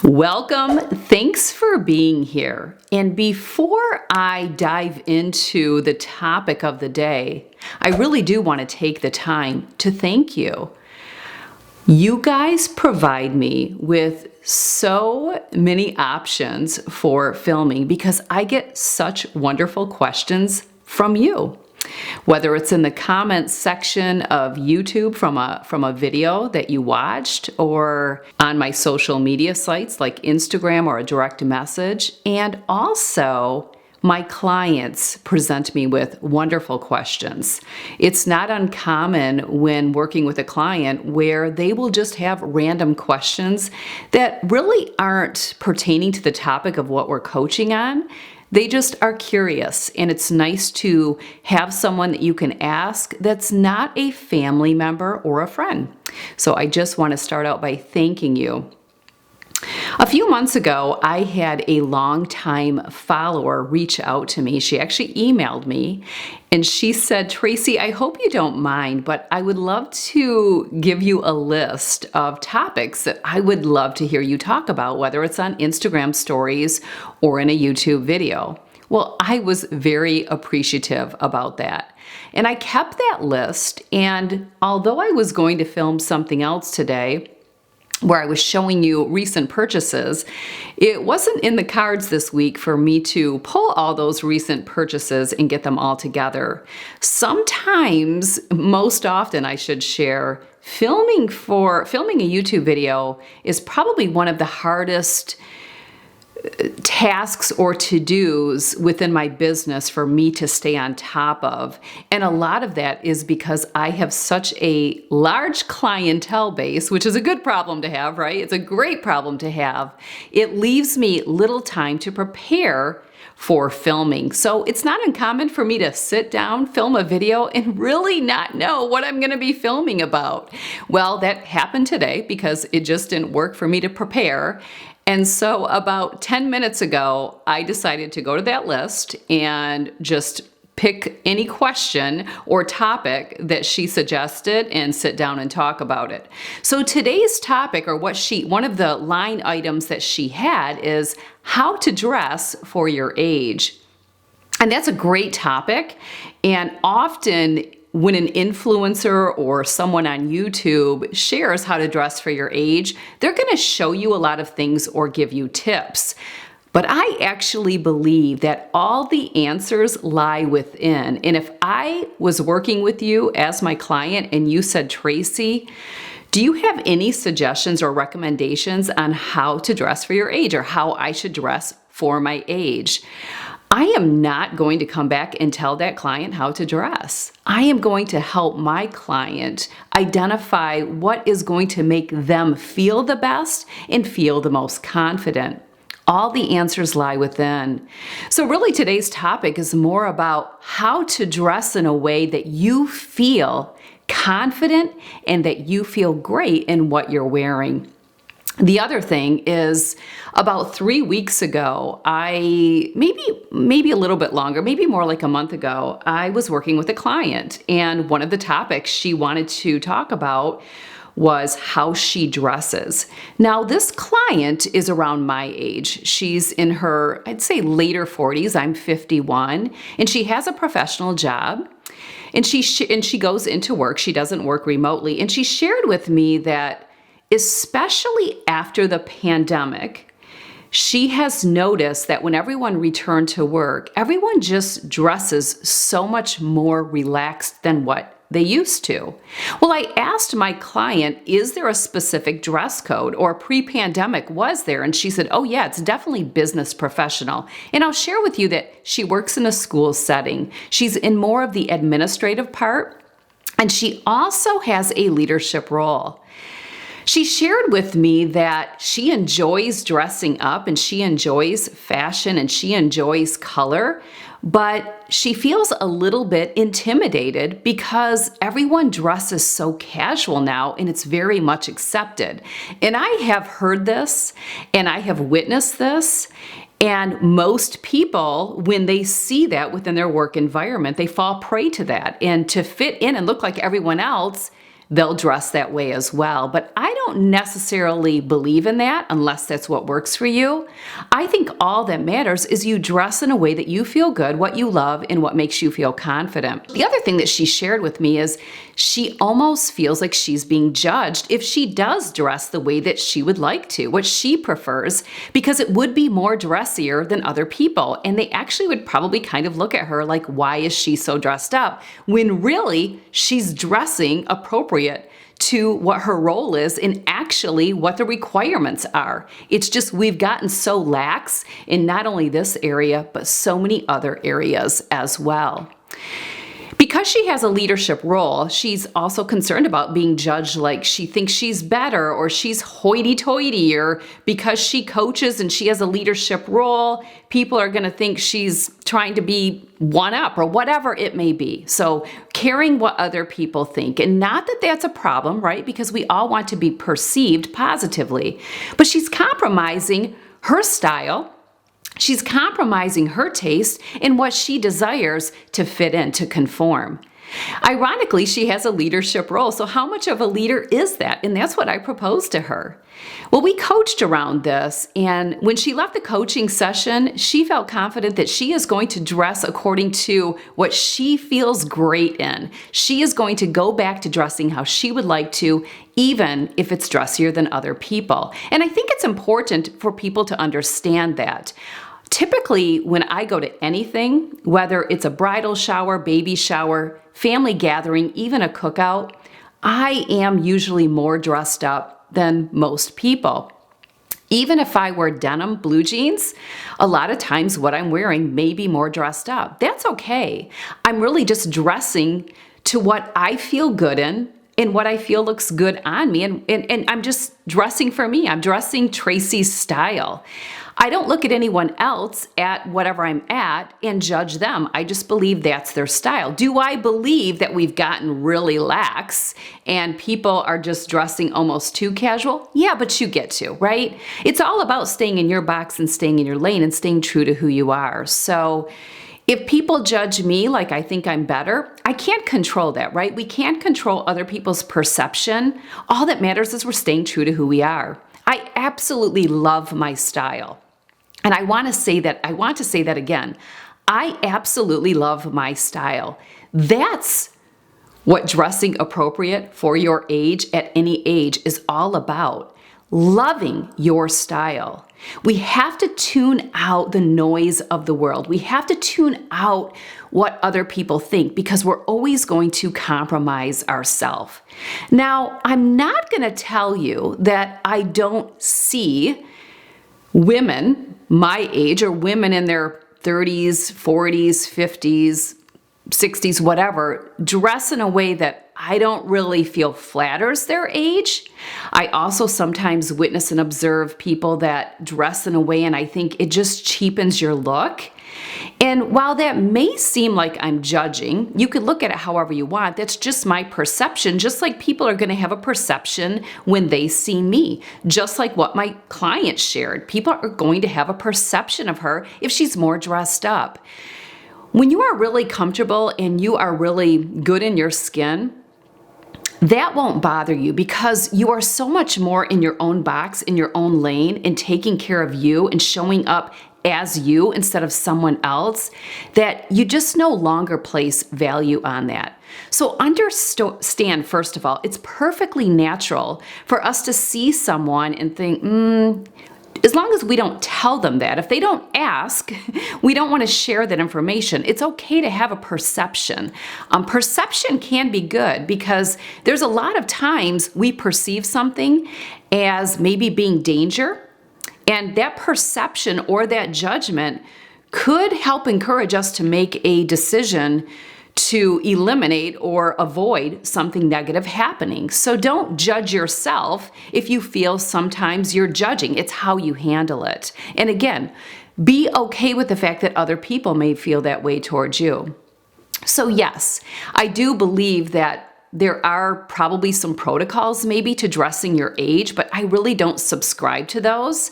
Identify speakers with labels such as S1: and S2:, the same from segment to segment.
S1: Welcome. Thanks for being here. And before I dive into the topic of the day, I really do want to take the time to thank you. You guys provide me with so many options for filming because I get such wonderful questions from you. Whether it's in the comments section of YouTube from a video that you watched, or on my social media sites like Instagram or a direct message, and also my clients present me with wonderful questions. It's not uncommon when working with a client where they will just have random questions that really aren't pertaining to the topic of what we're coaching on. They just are curious, and it's nice to have someone that you can ask that's not a family member or a friend. So I just want to start out by thanking you. A few months ago, I had a longtime follower reach out to me. She actually emailed me and she said, "Tracy, I hope you don't mind, but I would love to give you a list of topics that I would love to hear you talk about, whether it's on Instagram stories or in a YouTube video." Well, I was very appreciative about that. And I kept that list. And although I was going to film something else today, where I was showing you recent purchases, it wasn't in the cards this week for me to pull all those recent purchases and get them all together. Sometimes, most often I should share, filming a YouTube video is probably one of the hardest tasks or to-dos within my business for me to stay on top of. And a lot of that is because I have such a large clientele base, which is a good problem to have, right? It's a great problem to have. It leaves me little time to prepare for filming. So it's not uncommon for me to sit down, film a video, and really not know what I'm going to be filming about. Well, that happened today because it just didn't work for me to prepare. And so about 10 minutes ago, I decided to go to that list and just pick any question or topic that she suggested and sit down and talk about it. So today's topic, or one of the line items that she had, is how to dress for your age. And that's a great topic. And often when an influencer or someone on YouTube shares how to dress for your age, they're going to show you a lot of things or give you tips. But I actually believe that all the answers lie within. And if I was working with you as my client and you said, "Tracy, do you have any suggestions or recommendations on how to dress for your age or how I should dress for my age?" I am not going to come back and tell that client how to dress. I am going to help my client identify what is going to make them feel the best and feel the most confident. All the answers lie within. So really today's topic is more about how to dress in a way that you feel confident and that you feel great in what you're wearing. The other thing is, about 3 weeks ago, maybe a little bit longer, maybe more like a month ago, I was working with a client, and one of the topics she wanted to talk about was how she dresses. Now, this client is around my age. She's in her, I'd say, later 40s. I'm 51, and she has a professional job. And she goes into work. She doesn't work remotely. And she shared with me that especially after the pandemic, she has noticed that when everyone returned to work, everyone just dresses so much more relaxed than what they used to. Well, I asked my client, is there a specific dress code, or pre-pandemic was there? And she said, "Oh yeah, it's definitely business professional." And I'll share with you that she works in a school setting. She's in more of the administrative part, and she also has a leadership role. She shared with me that she enjoys dressing up and she enjoys fashion and she enjoys color, but she feels a little bit intimidated because everyone dresses so casual now and it's very much accepted. And I have heard this and I have witnessed this. And most people, when they see that within their work environment, they fall prey to that. And to fit in and look like everyone else they'll dress that way as well. But I don't necessarily believe in that unless that's what works for you. I think all that matters is you dress in a way that you feel good, what you love, and what makes you feel confident. The other thing that she shared with me is she almost feels like she's being judged if she does dress the way that she would like to, what she prefers, because it would be more dressier than other people. And they actually would probably kind of look at her like, why is she so dressed up? When really she's dressing appropriate to what her role is and actually what the requirements are. It's just we've gotten so lax in not only this area, but so many other areas as well. Because she has a leadership role, she's also concerned about being judged like she thinks she's better or she's hoity-toity, or because she coaches and she has a leadership role, people are going to think she's trying to be one up or whatever it may be. So caring what other people think, and not that that's a problem, right? Because we all want to be perceived positively, but she's compromising her style. She's compromising her taste in what she desires to fit in, to conform. Ironically, she has a leadership role, so how much of a leader is that? And that's what I proposed to her. Well, we coached around this, and when she left the coaching session, she felt confident that she is going to dress according to what she feels great in. She is going to go back to dressing how she would like to, even if it's dressier than other people. And I think it's important for people to understand that. Typically, when I go to anything, whether it's a bridal shower, baby shower, family gathering, even a cookout, I am usually more dressed up than most people. Even if I wear denim blue jeans, a lot of times what I'm wearing may be more dressed up. That's okay. I'm really just dressing to what I feel good in and what I feel looks good on me. And I'm just dressing for me. I'm dressing Tracy's style. I don't look at anyone else at whatever I'm at and judge them. I just believe that's their style. Do I believe that we've gotten really lax and people are just dressing almost too casual? Yeah, but you get to, right? It's all about staying in your box and staying in your lane and staying true to who you are. So if people judge me like I think I'm better, I can't control that, right? We can't control other people's perception. All that matters is we're staying true to who we are. I absolutely love my style. And I want to say that again. I absolutely love my style. That's what dressing appropriate for your age at any age is all about. Loving your style. We have to tune out the noise of the world. We have to tune out what other people think because we're always going to compromise ourselves. Now, I'm not going to tell you that I don't see women my age or women in their 30s, 40s, 50s, 60s, whatever, dress in a way that I don't really feel flatters their age. I also sometimes witness and observe people that dress in a way and I think it just cheapens your look. And while that may seem like I'm judging, you could look at it however you want. That's just my perception, just like people are going to have a perception when they see me. Just like what my client shared. People are going to have a perception of her if she's more dressed up. When you are really comfortable and you are really good in your skin, that won't bother you because you are so much more in your own box, in your own lane, and taking care of you and showing up as you instead of someone else, that you just no longer place value on that. So understand, first of all, it's perfectly natural for us to see someone and think, as long as we don't tell them that, if they don't ask, we don't want to share that information. It's okay to have a perception. Perception can be good because there's a lot of times we perceive something as maybe being danger. And that perception or that judgment could help encourage us to make a decision to eliminate or avoid something negative happening. So don't judge yourself if you feel sometimes you're judging. It's how you handle it. And again, be okay with the fact that other people may feel that way towards you. So yes, I do believe that there are probably some protocols maybe to dressing your age, but I really don't subscribe to those.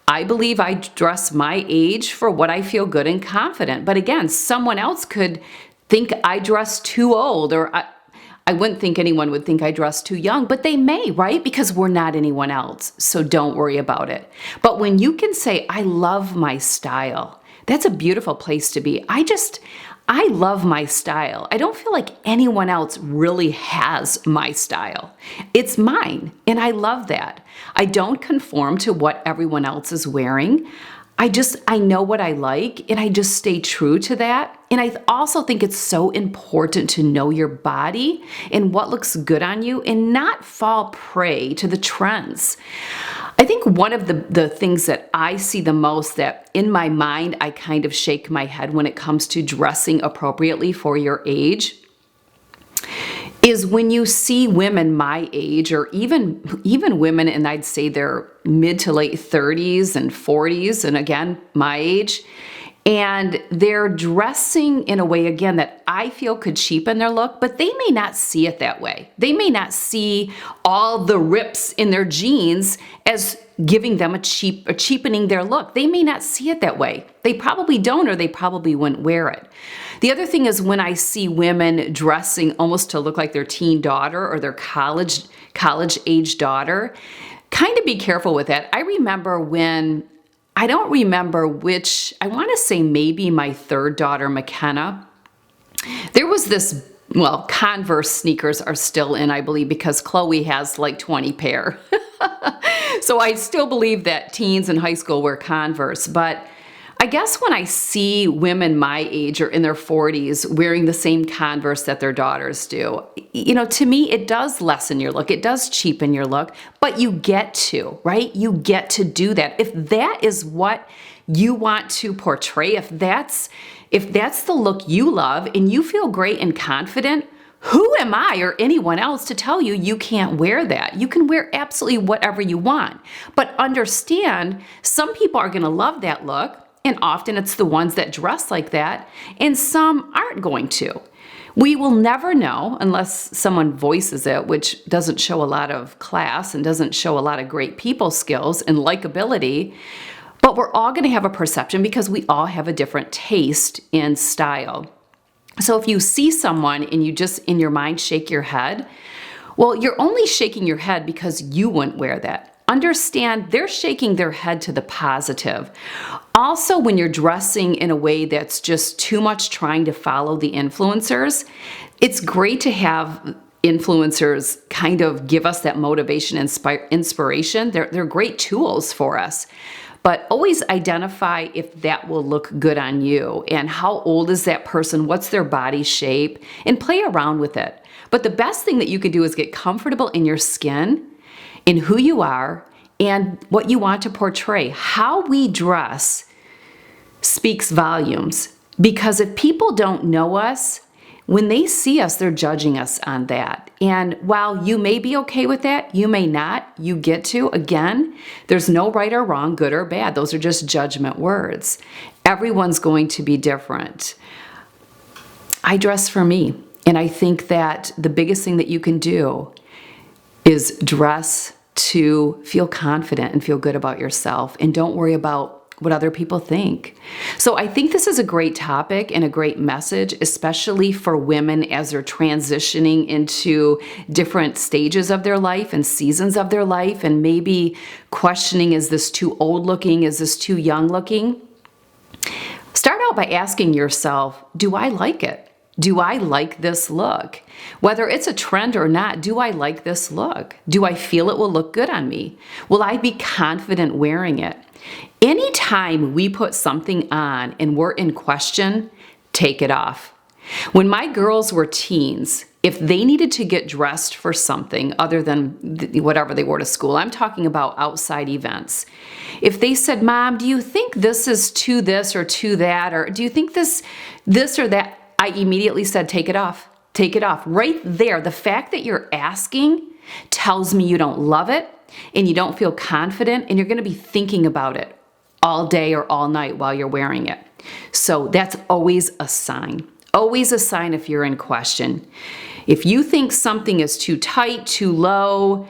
S1: I believe I dress my age for what I feel good and confident. But again, someone else could think I dress too old or I wouldn't think anyone would think I dress too young, but they may, right? Because we're not anyone else. So don't worry about it. But when you can say, I love my style, that's a beautiful place to be. I love my style. I don't feel like anyone else really has my style. It's mine, and I love that. I don't conform to what everyone else is wearing. I know what I like, and I just stay true to that. And I also think it's so important to know your body and what looks good on you and not fall prey to the trends. I think one of the things that I see the most, that in my mind I kind of shake my head when it comes to dressing appropriately for your age, is when you see women my age, or even women, and I'd say they're mid to late 30s and 40s, and again, my age, and they're dressing in a way, again, that I feel could cheapen their look, but they may not see it that way. They may not see all the rips in their jeans as giving them a cheapening their look. They may not see it that way. They probably don't, or they probably wouldn't wear it. The other thing is when I see women dressing almost to look like their teen daughter or their college age daughter, kind of be careful with that. I remember when, I don't remember which, I want to say maybe my third daughter, McKenna, there was this, well, Converse sneakers are still in, I believe, because Chloe has like 20 pair. So I still believe that teens in high school wear Converse, but I guess when I see women my age or in their 40s wearing the same Converse that their daughters do, to me, it does lessen your look. It does cheapen your look, but you get to, right? You get to do that. If that is what you want to portray, if that's the look you love and you feel great and confident, who am I or anyone else to tell you you can't wear that? You can wear absolutely whatever you want, but understand some people are going to love that look. And often it's the ones that dress like that, and some aren't going to. We will never know unless someone voices it, which doesn't show a lot of class and doesn't show a lot of great people skills and likability. But we're all going to have a perception because we all have a different taste and style. So if you see someone and you just in your mind shake your head, well, you're only shaking your head because you wouldn't wear that. Understand they're shaking their head to the positive. Also, when you're dressing in a way that's just too much trying to follow the influencers, it's great to have influencers kind of give us that motivation and inspiration. They're great tools for us. But always identify if that will look good on you and how old is that person, what's their body shape, and play around with it. But the best thing that you can do is get comfortable in your skin, in who you are, and what you want to portray. How we dress speaks volumes, because if people don't know us, when they see us, they're judging us on that. And while you may be okay with that, you may not, you get to. Again, there's no right or wrong, good or bad. Those are just judgment words. Everyone's going to be different. I dress for me, and I think that the biggest thing that you can do is dress to feel confident and feel good about yourself, and don't worry about what other people think. So I think this is a great topic and a great message, especially for women as they're transitioning into different stages of their life and seasons of their life, and maybe questioning, is this too old looking? Is this too young looking? Start out by asking yourself, do I like it? Do I like this look? Whether it's a trend or not, do I like this look? Do I feel it will look good on me? Will I be confident wearing it? Anytime we put something on and we're in question, take it off. When my girls were teens, if they needed to get dressed for something other than whatever they wore to school, I'm talking about outside events. If they said, Mom, do you think this is to this or to that? Or do you think this or that? I immediately said, take it off. Take it off. Right there, the fact that you're asking tells me you don't love it and you don't feel confident, and you're going to be thinking about it all day or all night while you're wearing it. So that's always a sign. Always a sign if you're in question. If you think something is too tight, too low,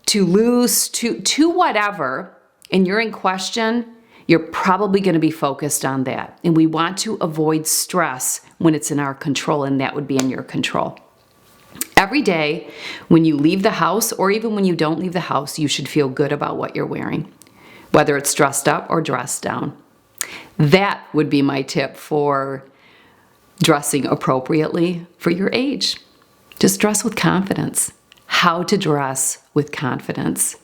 S1: too loose, too whatever, and you're in question, you're probably going to be focused on that. And we want to avoid stress when it's in our control, and that would be in your control. Every day when you leave the house, or even when you don't leave the house, you should feel good about what you're wearing, whether it's dressed up or dressed down. That would be my tip for dressing appropriately for your age. Just dress with confidence. How to dress with confidence.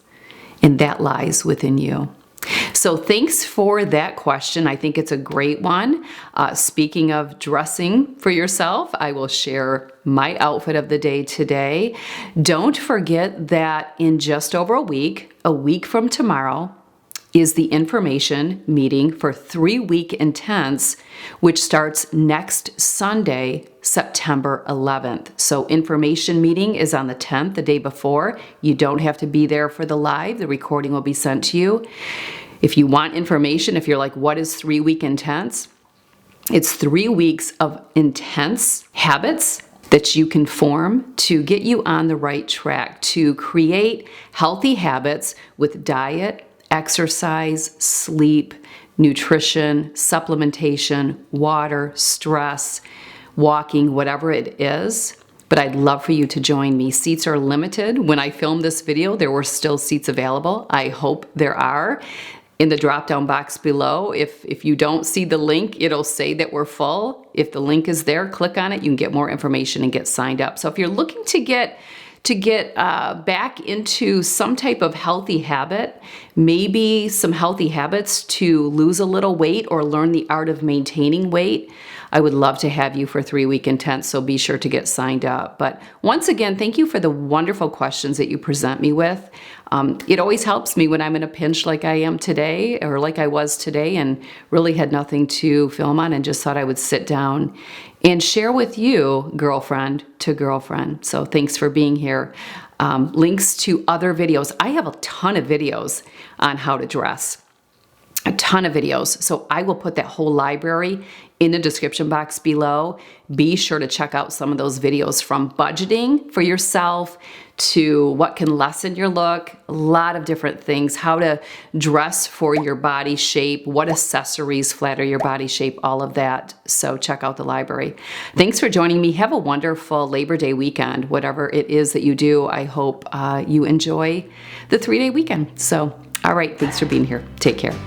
S1: And that lies within you. So thanks for that question. I think it's a great one. Speaking of dressing for yourself, I will share my outfit of the day today. Don't forget that in just over a week from tomorrow, is the information meeting for 3-week intense, which starts next Sunday, September 11th. So information meeting is on the 10th, the day before. You don't have to be there for the live. The recording will be sent to you. If you want information, if you're like, what is 3-week intense? It's 3 weeks of intense habits that you can form to get you on the right track to create healthy habits with diet, exercise, sleep, nutrition, supplementation, water, stress, walking, whatever it is. But I'd love for you to join me. Seats are limited. When I filmed this video, there were still seats available. I hope there are. In the drop-down box below, if you don't see the link, it'll say that we're full. If the link is there, click on it. You can get more information and get signed up. So if you're looking to get back into some type of healthy habit, maybe some healthy habits to lose a little weight or learn the art of maintaining weight, I would love to have you for 3-week intense, so be sure to get signed up. But once again, thank you for the wonderful questions that you present me with. It always helps me when I'm in a pinch like I am today, or like I was today, and really had nothing to film on and just thought I would sit down and share with you, girlfriend to girlfriend. So thanks for being here. Links to other videos. I have a ton of videos on how to dress. A ton of videos. So I will put that whole library in the description box below. Be sure to check out some of those videos, from budgeting for yourself to what can lessen your look, a lot of different things, how to dress for your body shape, what accessories flatter your body shape, all of that. So check out the library. Thanks for joining me. Have a wonderful Labor Day weekend, whatever it is that you do. I hope you enjoy the 3-day weekend. So, all right, thanks for being here. Take care.